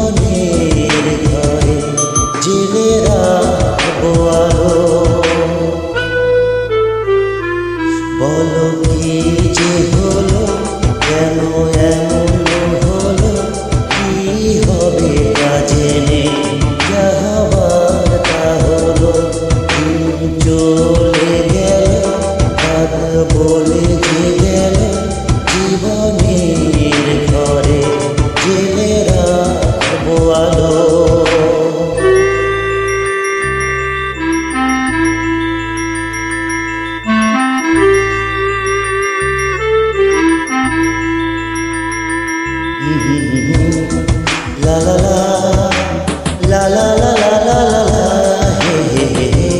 জীবনের ঘরে জেলে রাখবো আলো। বলো কি যে হলো, কেন এমন হলো, কি হবে তা জেনে যা হবার তা হলো। চলে গেল রাত বলে যে গেল, জীবনের ঘরে জেলে রাখবো আলো। La la la la la la la la la la, he he he he,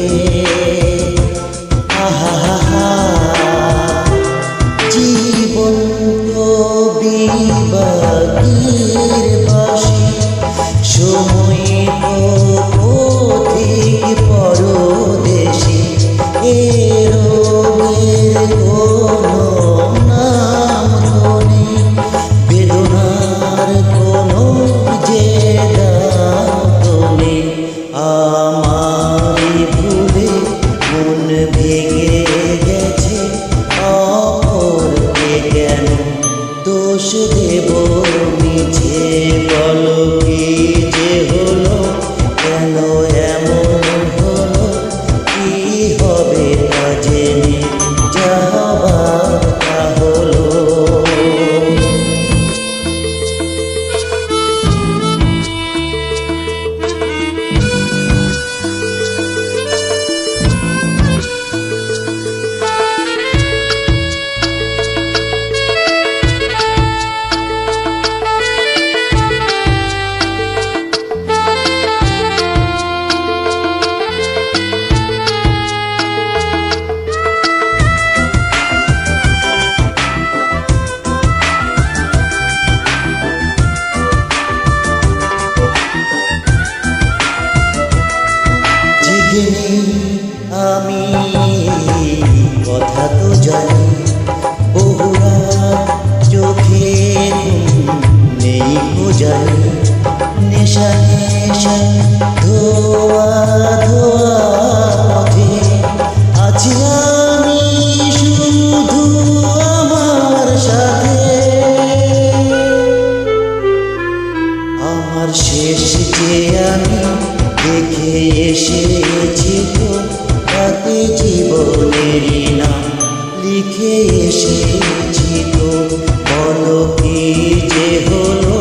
ha ha ha ha। জীবন কবি বাগির বাসি, সময় পথিক পরদেশি, এর কোনো নাম তো নেই, বেদনার কোনো যে দাম তো নেই। আমারই ভুলে মন ভেঙে গেছে, অপরকে কেন দোষ দেব মিছে। বলো কি যে হলো, কেন এমন হলো, কি হবে তা জেনে যা হবার তা হলো। আমি কথা তো জানি, বহু রাত চোখে নেই কো জানি, নেশা নেশা ধোয়া ধোয়া পথে আছি আমি শুধু আমার সাথে। আমার শেষ যে আমি দেখে এসেছি তো, তাতে জীবনেরই নাম লিখে এসেছি তো। বলো কি যে হলো,